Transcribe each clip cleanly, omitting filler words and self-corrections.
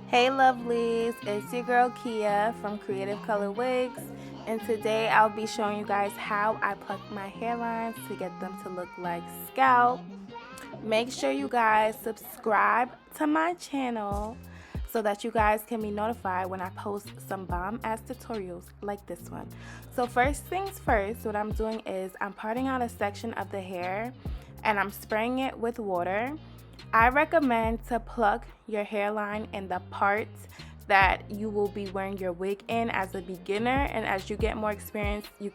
Hey lovelies, it's your girl Kia from Creative Color Wigs, and today I'll be showing you guys how I pluck my hairlines to get them to look like scalp. Make sure you guys subscribe to my channel so that you guys can be notified when I post some bomb ass tutorials like this one. So first things first, what I'm doing is I'm parting out a section of the hair and I'm spraying it with water. I recommend to pluck your hairline in the parts that you will be wearing your wig in as a beginner, and as you get more experience you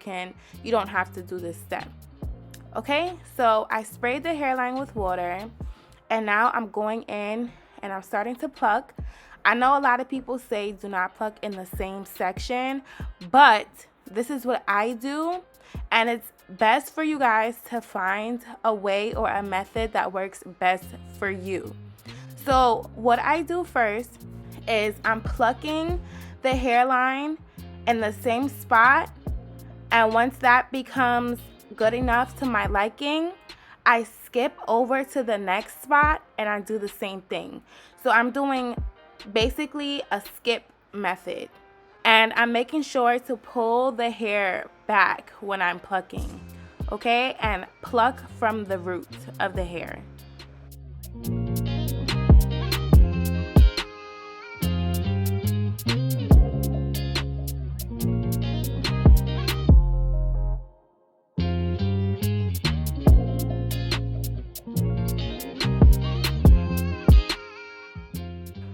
don't have to do this step. Okay, so I sprayed the hairline with water and now I'm going in and I'm starting to pluck. I know a lot of people say do not pluck in the same section, but this is what I do, and it's best for you guys to find a way or a method that works best for you. So what I do first is I'm plucking the hairline in the same spot, and once that becomes good enough to my liking, I skip over to the next spot and I do the same thing. So I'm doing basically a skip method, and I'm making sure to pull the hair back when I'm plucking, okay, and pluck from the root of the hair.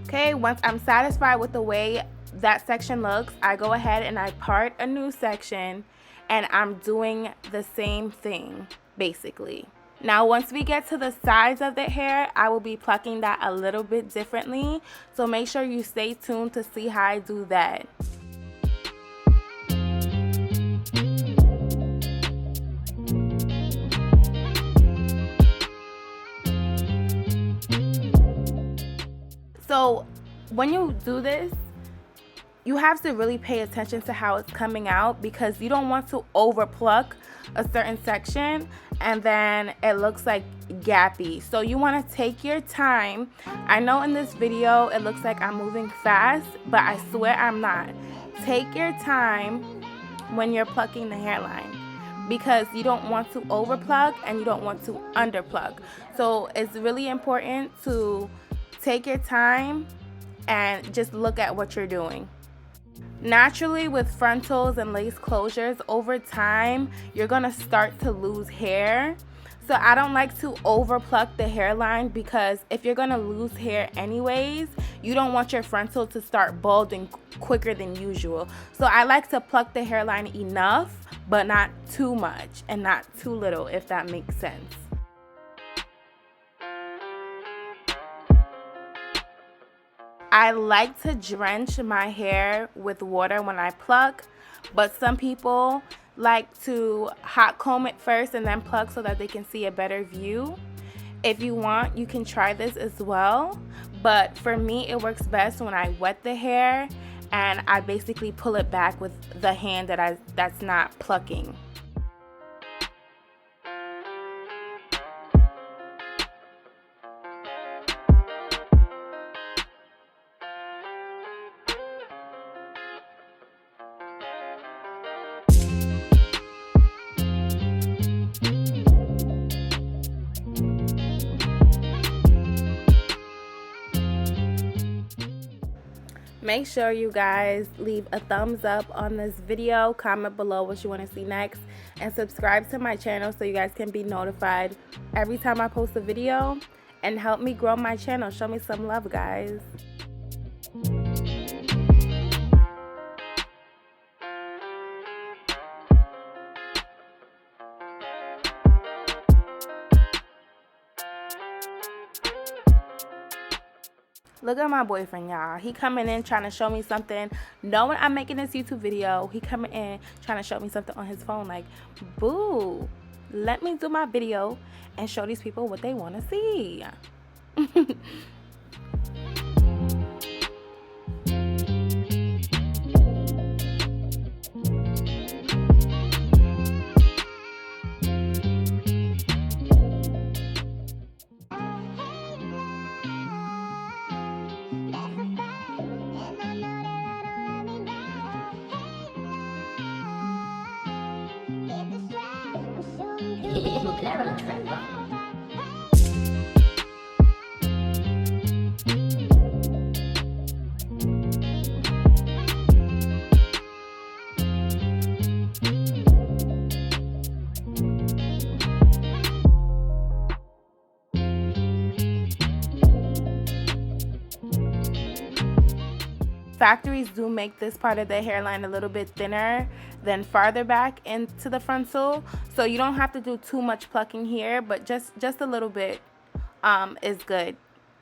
Okay, once I'm satisfied with the way that section looks, I go ahead and I part a new section, and I'm doing the same thing basically. Now once we get to the sides of the hair, I will be plucking that a little bit differently, so make sure you stay tuned to see how I do that. So when you do this, you have to really pay attention to how it's coming out, because you don't want to over pluck a certain section and then it looks like gappy. So you want to take your time. I know in this video it looks like I'm moving fast, but I swear I'm not. Take your time when you're plucking the hairline, because you don't want to over pluck and you don't want to under pluck. So it's really important to take your time and just look at what you're doing. Naturally, with frontals and lace closures, over time you're gonna start to lose hair. So I don't like to over pluck the hairline, because if you're gonna lose hair anyways, you don't want your frontal to start balding quicker than usual. So I like to pluck the hairline enough, but not too much and not too little, if that makes sense. I like to drench my hair with water when I pluck, but some people like to hot comb it first and then pluck so that they can see a better view. If you want, you can try this as well, but for me it works best when I wet the hair and I basically pull it back with the hand that's not plucking. Make sure you guys leave a thumbs up on this video, comment below what you want to see next, and subscribe to my channel so you guys can be notified every time I post a video, and help me grow my channel. Show me some love, guys. Look at my boyfriend, y'all. He coming in trying to show me something. Knowing I'm making this YouTube video, he coming in trying to show me something on his phone. Like, boo, let me do my video and show these people what they want to see. Factories do make this part of the hairline a little bit thinner than farther back into the frontal, so you don't have to do too much plucking here, but just a little bit is good.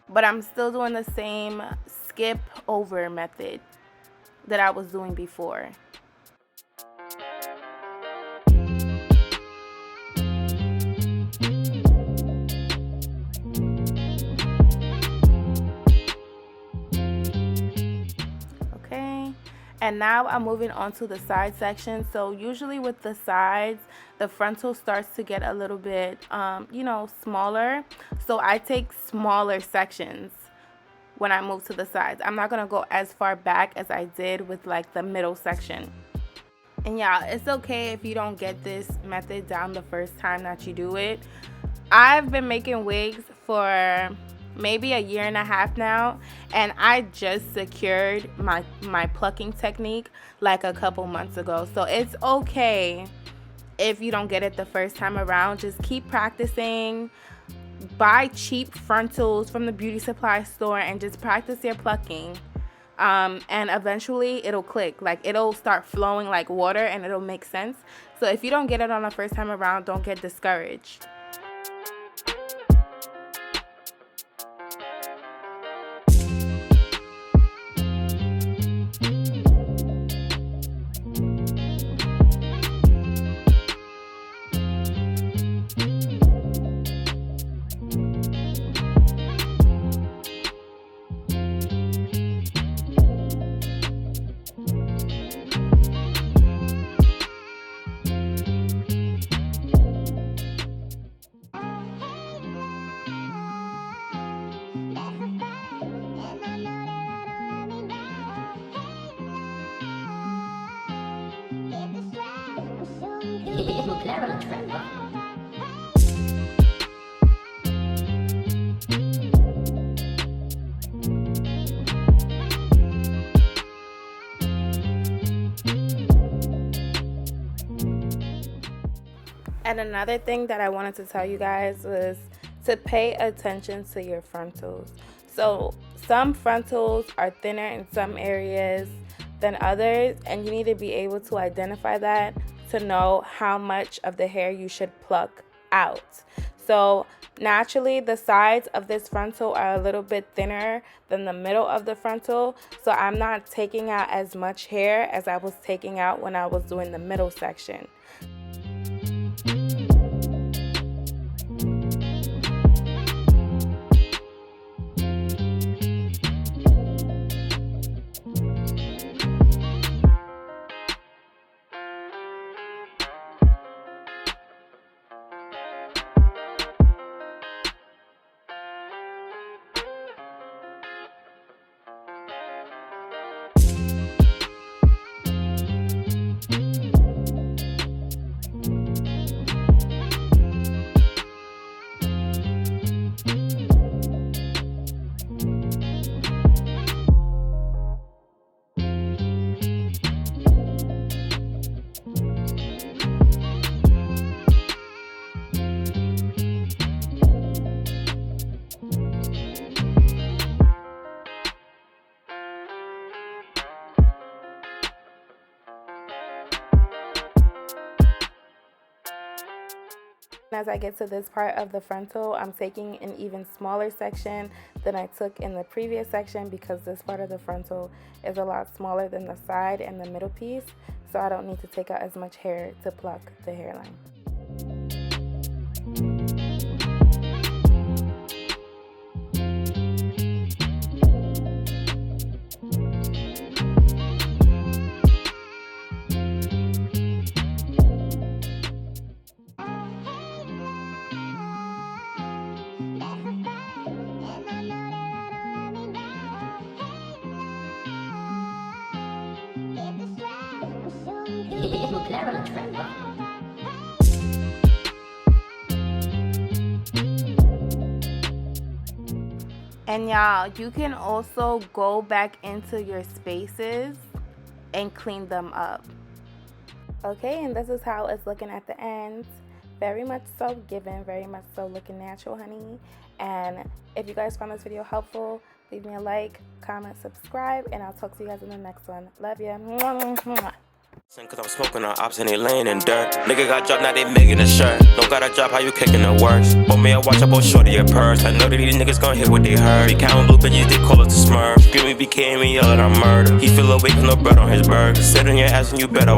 But I'm still doing the same skip over method that I was doing before. And now I'm moving on to the side section. So usually with the sides, the frontal starts to get a little bit, you know, smaller. So I take smaller sections when I move to the sides. I'm not gonna go as far back as I did with like the middle section. And yeah, it's okay if you don't get this method down the first time that you do it. I've been making wigs for maybe a year and a half now, and I just secured my plucking technique like a couple months ago. So it's okay if you don't get it the first time around. Just keep practicing. Buy cheap frontals from the beauty supply store and just practice your plucking, and eventually it'll click. Like, it'll start flowing like water and it'll make sense. So if you don't get it on the first time around, don't get discouraged. And another thing that I wanted to tell you guys was to pay attention to your frontals. So some frontals are thinner in some areas than others, and you need to be able to identify that to know how much of the hair you should pluck out. So naturally, the sides of this frontal are a little bit thinner than the middle of the frontal, so I'm not taking out as much hair as I was taking out when I was doing the middle section. As I get to this part of the frontal, I'm taking an even smaller section than I took in the previous section because this part of the frontal is a lot smaller than the side and the middle piece, so I don't need to take out as much hair to pluck the hairline. And y'all, you can also go back into your spaces and clean them up. Okay, and this is how it's looking at the end. Very much so given, very much so looking natural, honey. And if you guys found this video helpful, leave me a like, comment, subscribe, and I'll talk to you guys in the next one. Love ya. Cause I'm smoking on ops and they laying in dirt. Nigga got dropped, now they making a shirt. Don't gotta drop, how you kicking the works? Bought me a watch, I bought shorty your purse. I know that these niggas gon' hit what they heard. Be counting blue bitches, they call it the smurf. Screaming, BK me, yelling, I'm murder. He feel awake with no bread on his burger. Sit on your ass and you better.